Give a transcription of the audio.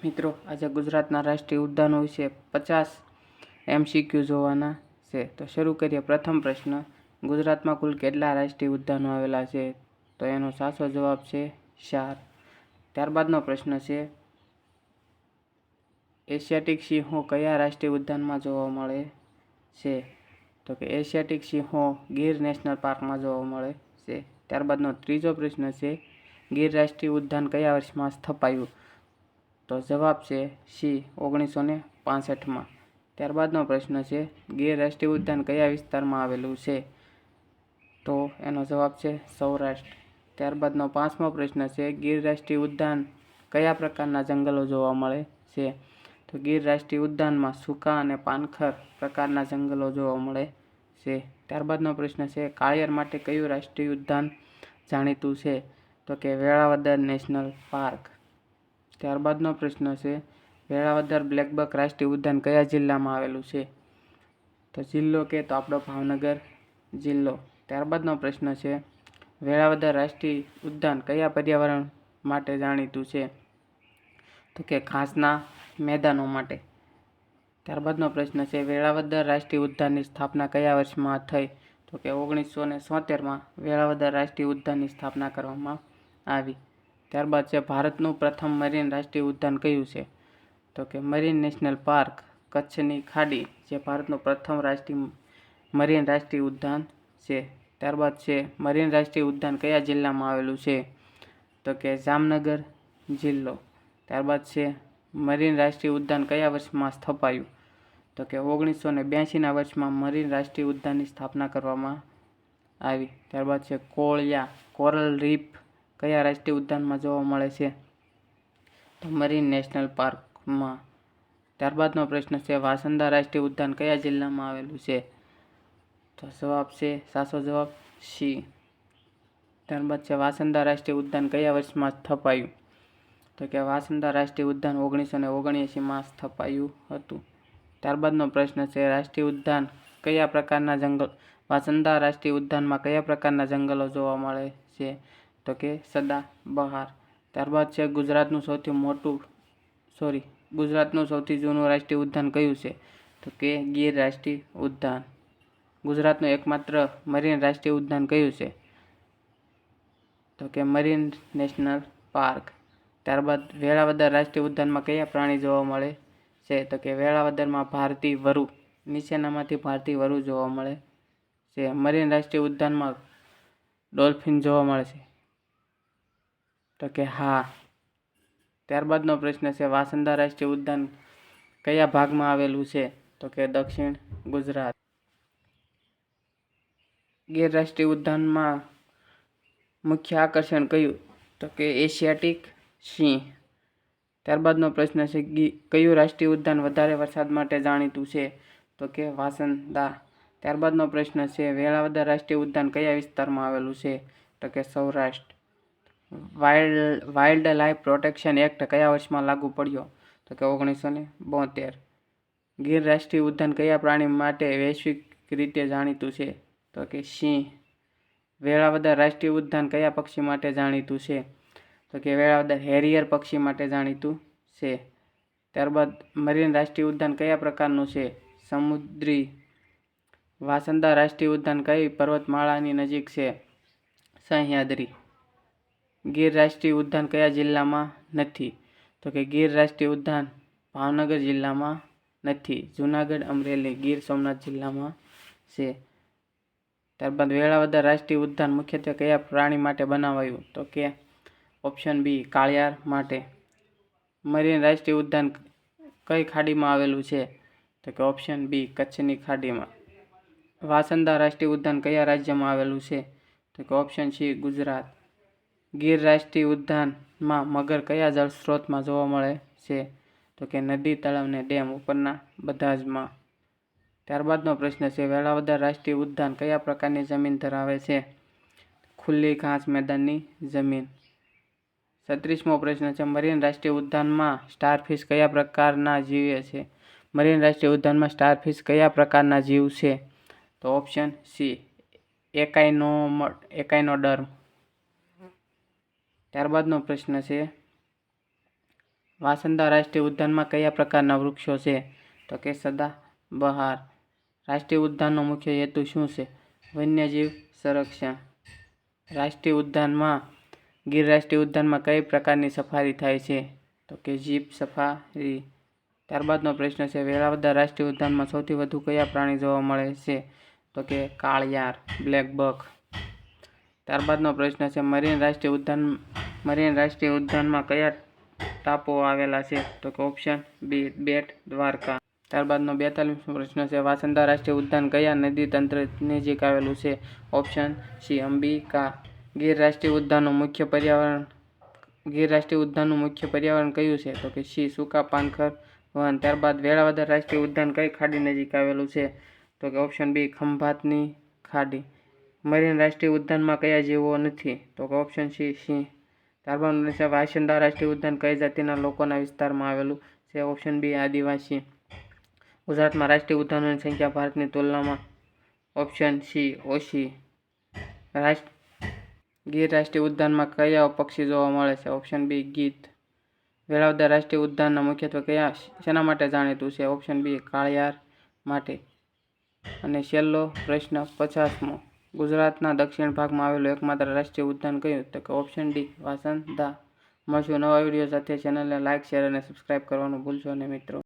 મિત્રો, આજે ગુજરાતના રાષ્ટ્રીય ઉદ્યાનો વિશે 50 MCQ જોવાના છે. તો શરૂ કરીએ. પ્રથમ પ્રશ્ન, ગુજરાતમાં કુલ કેટલા રાષ્ટ્રીય ઉદ્યાનો આવેલા છે? તો એનો સાચો જવાબ છે 4. ત્યારબાદનો પ્રશ્ન છે, એશિયાટિક સિંહો કયા રાષ્ટ્રીય ઉદ્યાનમાં જોવા મળે છે? તો કે એશિયાટિક સિંહો ગીર નેશનલ પાર્કમાં જોવા મળે છે. ત્યારબાદનો ત્રીજો પ્રશ્ન છે, ગીર રાષ્ટ્રીય ઉદ્યાન કયા વર્ષમાં સ્થપાયું? તો જવાબ છે સી, 1965માં. ત્યારબાદનો પ્રશ્ન છે, ગીર રાષ્ટ્રીય ઉદ્યાન કયા વિસ્તારમાં આવેલું છે? તો એનો જવાબ છે સૌરાષ્ટ્ર. ત્યારબાદનો 5મો પ્રશ્ન છે, ગીર રાષ્ટ્રીય ઉદ્યાન કયા પ્રકારના જંગલો જોવા મળે છે? તો ગીર રાષ્ટ્રીય ઉદ્યાનમાં સૂકા અને પાનખર પ્રકારના જંગલો જોવા મળે છે. ત્યારબાદનો પ્રશ્ન છે, કાળિયાર માટે કયું રાષ્ટ્રીય ઉદ્યાન જાણીતું છે? તો કે વેળાવદર નેશનલ પાર્ક. ત્યારબાદનો પ્રશ્ન છે, વેળાવદર બ્લેકબક રાષ્ટ્રીય ઉદ્યાન કયા જિલ્લામાં આવેલું છે? તો જિલ્લો કે તો આપણો ભાવનગર જિલ્લો. ત્યારબાદનો પ્રશ્ન છે, વેળાવદર રાષ્ટ્રીય ઉદ્યાન કયા પર્યાવરણ માટે જાણીતું છે? તો કે ઘાસના મેદાનો માટે. ત્યારબાદનો પ્રશ્ન છે, વેળાવદર રાષ્ટ્રીય ઉદ્યાનની સ્થાપના કયા વર્ષમાં થઈ? તો કે 1976માં વેળાવદર રાષ્ટ્રીય ઉદ્યાનની સ્થાપના કરવામાં આવી. ત્યારબાદ છે, ભારતનું પ્રથમ મરીન રાષ્ટ્રીય ઉદ્યાન કયું છે? તો કે મરીન નેશનલ પાર્ક કચ્છની ખાડી, જે ભારતનું પ્રથમ મરીન રાષ્ટ્રીય ઉદ્યાન છે. ત્યારબાદ છે, મરીન રાષ્ટ્રીય ઉદ્યાન કયા જિલ્લામાં આવેલું છે? તો કે જામનગર જિલ્લો. ત્યારબાદ છે, મરીન રાષ્ટ્રીય ઉદ્યાન કયા વર્ષમાં સ્થપાયું? તો કે 1982ના વર્ષમાં મરીન રાષ્ટ્રીય ઉદ્યાનની સ્થાપના કરવામાં આવી. ત્યારબાદ છે, કોરલ રીફ કયા રાષ્ટ્રીય ઉદ્યાનમાં જોવા મળે છે? તો મરીન નેશનલ પાર્કમાં. ત્યારબાદનો પ્રશ્ન છે, વાંસદા રાષ્ટ્રીય ઉદ્યાન કયા જિલ્લામાં આવેલું છે? તો જવાબ છે, સાચો જવાબ સી. ત્યારબાદ છે, વાંસદા રાષ્ટ્રીય ઉદ્યાન કયા વર્ષમાં સ્થપાયું? તો કે વાંસદા રાષ્ટ્રીય ઉદ્યાન 1979માં સ્થપાયું હતું. ત્યારબાદનો પ્રશ્ન છે, રાષ્ટ્રીય ઉદ્યાન કયા પ્રકારના વાંસદા રાષ્ટ્રીય ઉદ્યાનમાં કયા પ્રકારના જંગલો જોવા મળે છે? તો કે સદાબહાર. ત્યારબાદ છે, ગુજરાતનું સૌથી જૂનું રાષ્ટ્રીય ઉદ્યાન કયું છે? તો કે ગીર રાષ્ટ્રીય ઉદ્યાન. ગુજરાતનું એકમાત્ર મરીન રાષ્ટ્રીય ઉદ્યાન કયું છે? તો કે મરીન નેશનલ પાર્ક. ત્યારબાદ વેળાવદર રાષ્ટ્રીય ઉદ્યાનમાં કયા પ્રાણી જોવા મળે છે? તો કે વેળાવદરમાં ભારતીય વરુ, નીચેનામાંથી ભારતીય વરુ જોવા મળે છે. મરીન રાષ્ટ્રીય ઉદ્યાનમાં ડોલ્ફિન જોવા મળે છે? તો કે હા. ત્યારબાદનો પ્રશ્ન છે, વાંસદા રાષ્ટ્રીય ઉદ્યાન કયા ભાગમાં આવેલું છે? તો કે દક્ષિણ ગુજરાત. ગીર રાષ્ટ્રીય ઉદ્યાનમાં મુખ્ય આકર્ષણ કયું? તો કે એશિયાટિક સિંહ. ત્યારબાદનો પ્રશ્ન છે, કયું રાષ્ટ્રીય ઉદ્યાન વધારે વરસાદ માટે જાણીતું છે? તો કે વાંસદા. ત્યારબાદનો પ્રશ્ન છે, વેળાવદર રાષ્ટ્રીય ઉદ્યાન કયા વિસ્તારમાં આવેલું છે? તો કે Saurashtra. Wild life protection act કયા વર્ષમાં લાગુ પડ્યો? તો કે 1972. ગીર રાષ્ટ્રીય ઉદ્યાન કયા પ્રાણી માટે વૈશ્વિક રીતે જાણીતું છે? તો કે સિંહ. વેળાવદર રાષ્ટ્રીય ઉદ્યાન કયા પક્ષી માટે જાણીતું છે? તો કે વેળાવદર હેરિયર પક્ષી માટે જાણીતું છે. ત્યારબાદ મરીન રાષ્ટ્રીય ઉદ્યાન કયા પ્રકારનું છે? સમુદ્રી. વાંસદા રાષ્ટ્રીય ઉદ્યાન કઈ પર્વતમાળાની નજીક છે? સહ્યાદ્રી. ગીર રાષ્ટ્રીય ઉદ્યાન કયા જિલ્લામાં નથી? તો કે ગીર રાષ્ટ્રીય ઉદ્યાન ભાવનગર જિલ્લામાં નથી. જૂનાગઢ, અમરેલી, ગીર સોમનાથ જિલ્લામાં છે. ત્યારબાદ વેળાવદર રાષ્ટ્રીય ઉદ્યાન મુખ્યત્વે કયા પ્રાણી માટે બનાવાયું? તો કે ઓપ્શન બી, કાળિયાર માટે. મરીન રાષ્ટ્રીય ઉદ્યાન કઈ ખાડીમાં આવેલું છે? તો કે ઓપ્શન બી, કચ્છની ખાડીમાં. વાંસદા રાષ્ટ્રીય ઉદ્યાન કયા રાજ્યમાં આવેલું છે? તો કે ઓપ્શન સી, ગુજરાત. ગીર રાષ્ટ્રીય ઉદ્યાનમાં મગર કયા જળ સ્ત્રોતમાં જોવા મળે છે? તો કે નદી, તળાવ ને ડેમ ઉપરના બધા જમાં. ત્યારબાદનો પ્રશ્ન છે, વેળાવદર રાષ્ટ્રીય ઉદ્યાન કયા પ્રકારની જમીન ધરાવે છે? ખુલ્લી ઘાસ મેદાનની જમીન. 36મો પ્રશ્ન છે, મરીન રાષ્ટ્રીય ઉદ્યાનમાં સ્ટારફિશ કયા પ્રકારના જીવે છે? મરીન રાષ્ટ્રીય ઉદ્યાનમાં સ્ટારફિશ કયા પ્રકારના જીવ છે? તો ઓપ્શન સી, એકાઇનોડર્મ. ત્યારબાદનો પ્રશ્ન છે, વાંસદા રાષ્ટ્રીય ઉદ્યાનમાં કયા પ્રકારના વૃક્ષો છે? તો કે સદાબહાર. રાષ્ટ્રીય ઉદ્યાનનો મુખ્ય હેતુ શું છે? વન્યજીવ સંરક્ષણ. રાષ્ટ્રીય ઉદ્યાનમાં ગીર રાષ્ટ્રીય ઉદ્યાનમાં કઈ પ્રકારની સફારી થાય છે? તો કે જીપ સફારી. ત્યારબાદનો પ્રશ્ન છે વેળાવદર રાષ્ટ્રીય ઉદ્યાનમાં સૌથી વધુ કયા પ્રાણી જોવા મળે છે? તો કે કાળિયાર, બ્લેક બક. ત્યારબાદનો પ્રશ્ન છે મરીન રાષ્ટ્રીય ઉદ્યાનમાં કયા ટાપુઓ આવેલા છે? તો કે ઓપ્શન બી બેટ દ્વારકા. ત્યારબાદનો 42મો પ્રશ્ન છે વાંસદા રાષ્ટ્રીય ઉદ્યાન કયા નદી તંત્ર નજીક આવેલું છે? Option C Ambika. ગીર રાષ્ટ્રીય ઉદ્યાનનું મુખ્ય પર્યાવરણ કયું છે? તો કે સી સૂકા પાનખર વન. ત્યારબાદ વેળાવદર રાષ્ટ્રીય ઉદ્યાન કઈ ખાડી નજીક આવેલું છે? તો કે ઓપ્શન બી ખંભાતની ખાડી. મરીન રાષ્ટ્રીય ઉદ્યાનમાં કયા જીવો નથી? તો કે ઓપ્શન સી સિંહ. ત્યારબાદ વાંસદા રાષ્ટ્રીય ઉદ્યાન કઈ જાતિના લોકોના વિસ્તારમાં આવેલું છે? ઓપ્શન બી આદિવાસી. ગુજરાતમાં રાષ્ટ્રીય ઉદ્યાનોની સંખ્યા ભારતની તુલનામાં ઓપ્શન સી ઓછી. ગીર રાષ્ટ્રીય ઉદ્યાનમાં કયા પક્ષી જોવા મળે છે? Option B ગીધ. વેળાવદર રાષ્ટ્રીય ઉદ્યાન મુખ્યત્વે શેના માટે જાણીતું છે? ઓપ્શન બી કાળિયાર માટે. અને છેલ્લો પ્રશ્ન 50મો. ગુજરાતના દક્ષિણ ભાગમાં આવેલું એકમાત્ર રાષ્ટ્રીય ઉદ્યાન કયું? તો કે ઓપ્શન ડી વાંસદા. મળશું નવા વિડીયો સાથે. ચેનલને લાઇક, શેર અને સબસ્ક્રાઇબ કરવાનું ભૂલશો નહીં મિત્રો.